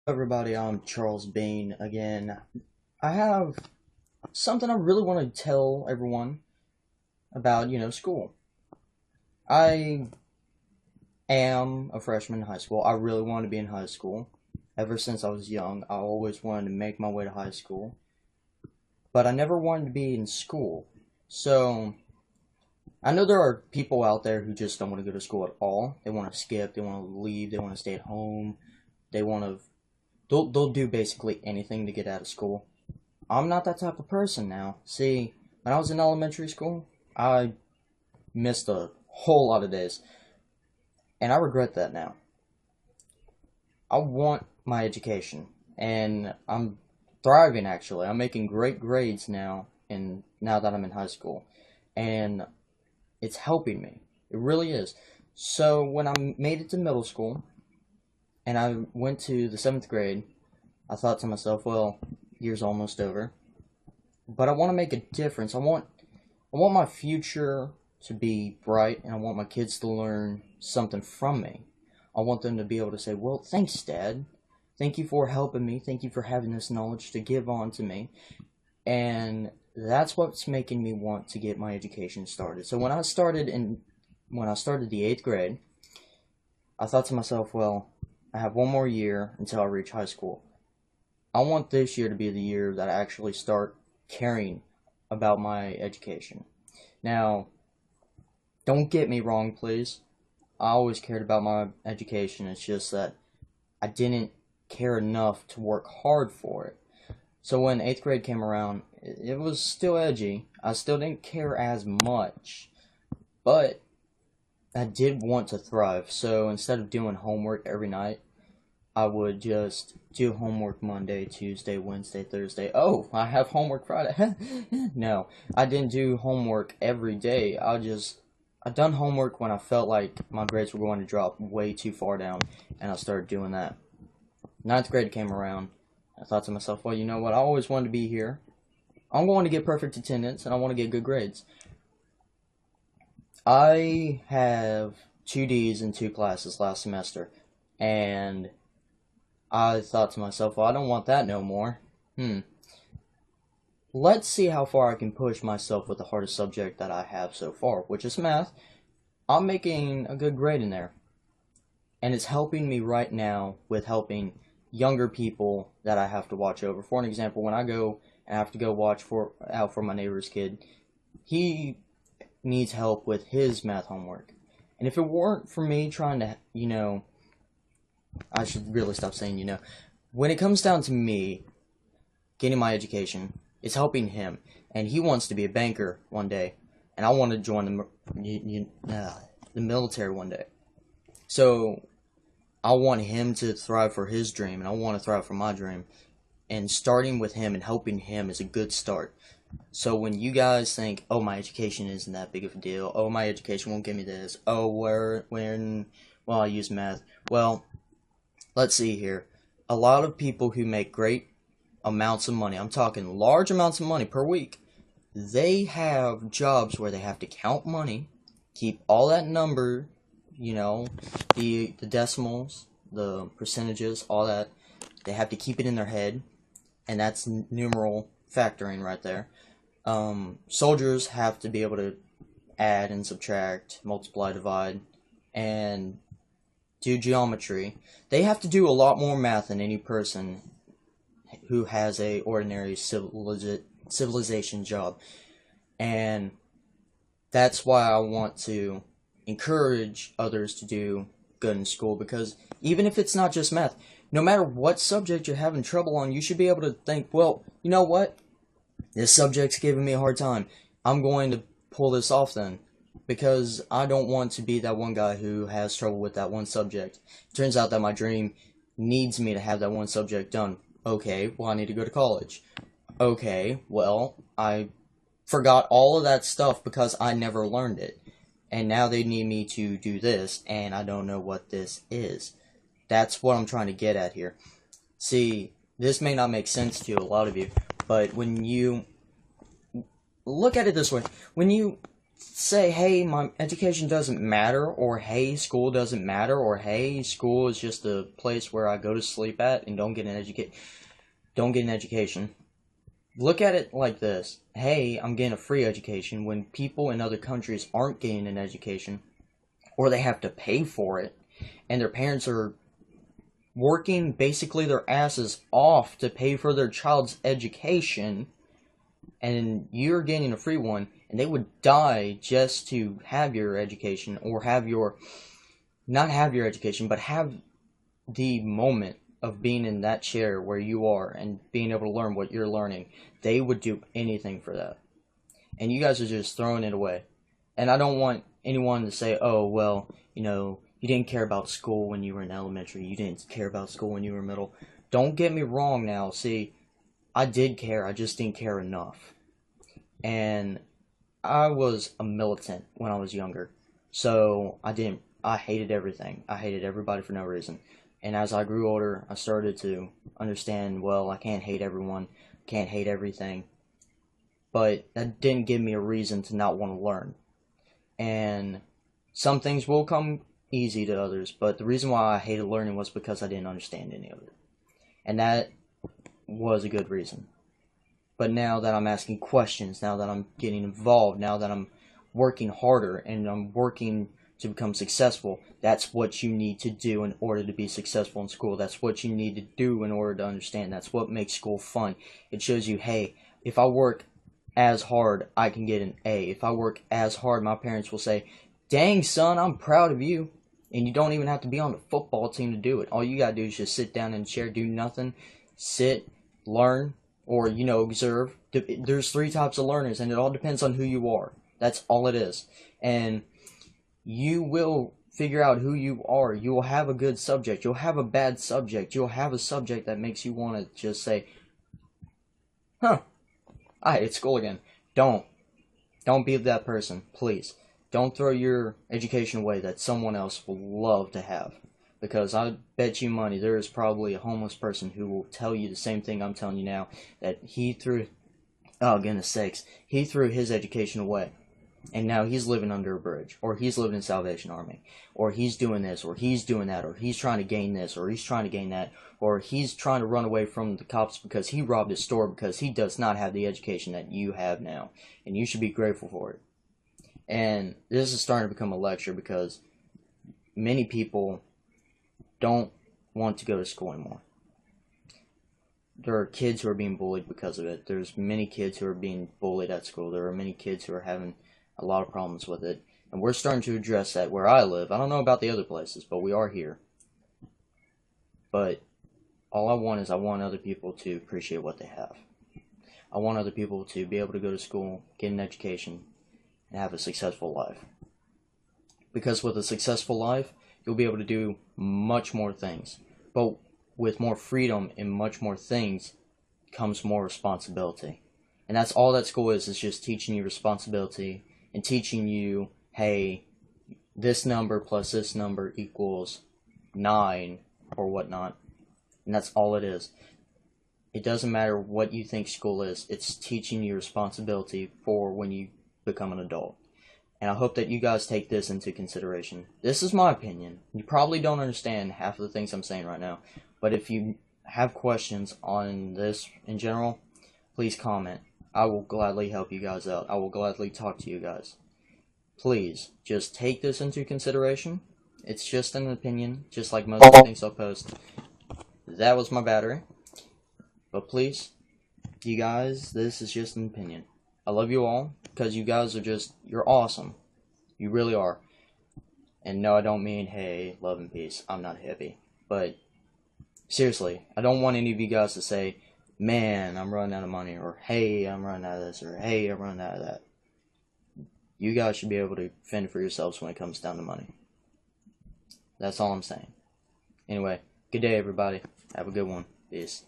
Everybody, I'm Charles Bean again. I have something I really want to tell everyone about, school. I am a freshman in high school. I really wanted to be in high school. Ever since I was young, I always wanted to make my way to high school, but I never wanted to be in school. So, I know there are people out there who just don't want to go to school at all. They want to skip, they want to leave, they want to stay at home. They want to they'll do basically anything to get out of school. I'm not that type of person now. See, when I was in elementary school, I missed a whole lot of days, and I regret that now. I want my education, and I'm thriving actually. I'm making great grades now, and now that I'm in high school, and it's helping me. It really is. So when I made it to middle school, and I went to the seventh grade, I thought to myself, well, year's almost over, but I want to make a difference. I want my future to be bright, and I want my kids to learn something from me. I want them to be able to say, well, thanks, Dad. Thank you for helping me. Thank you for having this knowledge to give on to me. And that's what's making me want to get my education started. So when I started the 8th grade, I thought to myself, well, I have one more year until I reach high school. I want this year to be the year that I actually start caring about my education. Now, don't get me wrong, please. I always cared about my education. It's just that I didn't care enough to work hard for it. So when 8th grade came around, it was still edgy. I still didn't care as much, but I did want to thrive. So instead of doing homework every night, I would just do homework Monday, Tuesday, Wednesday, Thursday. Oh, I have homework Friday. No, I didn't do homework every day. I done homework when I felt like my grades were going to drop way too far down, and I started doing that. Ninth grade came around. I thought to myself, well, you know what? I always wanted to be here. I'm going to get perfect attendance, and I want to get good grades. I have two D's in two classes last semester, and I thought to myself, well, I don't want that no more. Let's see how far I can push myself with the hardest subject that I have so far, which is math. I'm making a good grade in there. And it's helping me right now with helping younger people that I have to watch over. For an example, when I go and I have to go out for my neighbor's kid, he needs help with his math homework. And if it weren't for me trying to, I should really stop saying, when it comes down to me getting my education, it's helping him. And he wants to be a banker one day. And I want to join the military one day. So I want him to thrive for his dream, and I want to thrive for my dream. And starting with him and helping him is a good start. So when you guys think, oh, my education isn't that big of a deal, oh, my education won't give me this, oh, well, I use math. Well, let's see here. A lot of people who make great amounts of money, I'm talking large amounts of money per week, they have jobs where they have to count money, keep all that number, the decimals, the percentages, all that. They have to keep it in their head, and that's numeral factoring right there. Soldiers have to be able to add and subtract, multiply, divide, and do geometry. They have to do a lot more math than any person who has a ordinary civilization job. And that's why I want to encourage others to do good in school, because even if it's not just math, no matter what subject you're having trouble on, you should be able to think, well, you know what? This subject's giving me a hard time. I'm going to pull this off then, because I don't want to be that one guy who has trouble with that one subject. It turns out that my dream needs me to have that one subject done. Okay, well, I need to go to college. Okay, well, I forgot all of that stuff because I never learned it. And now they need me to do this, and I don't know what this is. That's what I'm trying to get at here. See, this may not make sense to a lot of you, but when you look at it this way, when you say, hey, my education doesn't matter, or hey, school doesn't matter, or hey, school is just a place where I go to sleep at and don't get an education. Look at it like this. Hey, I'm getting a free education when people in other countries aren't getting an education, or they have to pay for it, and their parents are working basically their asses off to pay for their child's education, and you're getting a free one, and they would die just to have your education, or not have your education, but have the moment of being in that chair where you are and being able to learn what you're learning. They would do anything for that. And you guys are just throwing it away. And I don't want anyone to say, oh, well, you didn't care about school when you were in elementary. You didn't care about school when you were middle. Don't get me wrong now. See, I did care. I just didn't care enough. And I was a militant when I was younger. So I hated everything. I hated everybody for no reason. And as I grew older, I started to understand, well, I can't hate everyone, can't hate everything. But that didn't give me a reason to not want to learn. And some things will come easy to others, but the reason why I hated learning was because I didn't understand any of it. And that was a good reason. But now that I'm asking questions, now that I'm getting involved, now that I'm working harder and I'm working to become successful, that's what you need to do in order to be successful in school. That's what you need to do in order to understand. That's what makes school fun. It shows you, hey, if I work as hard, I can get an A. If I work as hard, my parents will say, dang, son, I'm proud of you. And you don't even have to be on the football team to do it. All you gotta do is just sit down in a chair, do nothing, sit, learn, or, observe. There's 3 types of learners, and it all depends on who you are. That's all it is. And you will figure out who you are. You will have a good subject. You'll have a bad subject. You'll have a subject that makes you want to just say, huh, I hate school again. Don't be that person, please. Don't throw your education away that someone else will love to have. Because I bet you money there is probably a homeless person who will tell you the same thing I'm telling you now, that he threw, oh goodness sakes, he threw his education away. And now he's living under a bridge, or he's living in Salvation Army, or he's doing this, or he's doing that, or he's trying to gain this, or he's trying to gain that, or he's trying to run away from the cops because he robbed his store because he does not have the education that you have now. And you should be grateful for it. And this is starting to become a lecture because many people don't want to go to school anymore. There are kids who are being bullied because of it. There's many kids who are being bullied at school. There are many kids who are having a lot of problems with it. And we're starting to address that where I live. I don't know about the other places, but we are here. But all I want other people to appreciate what they have. I want other people to be able to go to school, get an education, and have a successful life. Because with a successful life, you'll be able to do much more things. But with more freedom and much more things comes more responsibility. And that's all that school is just teaching you responsibility and teaching you, hey, this number plus this number equals 9 or whatnot. And that's all it is. It doesn't matter what you think school is. It's teaching you responsibility for when you become an adult. And I hope that you guys take this into consideration. This is my opinion. You probably don't understand half of the things I'm saying right now. But if you have questions on this in general, please comment. I will gladly help you guys out. I will gladly talk to you guys. Please, just take this into consideration. It's just an opinion, just like most of the things I'll post. That was my battery. But please, you guys, this is just an opinion. I love you all, because you guys are you're awesome. You really are. And no, I don't mean, hey, love and peace. I'm not hippie. But, seriously, I don't want any of you guys to say, man, I'm running out of money, or hey, I'm running out of this, or hey, I'm running out of that. You guys should be able to fend for yourselves when it comes down to money. That's all I'm saying. Anyway, good day, everybody. Have a good one. Peace.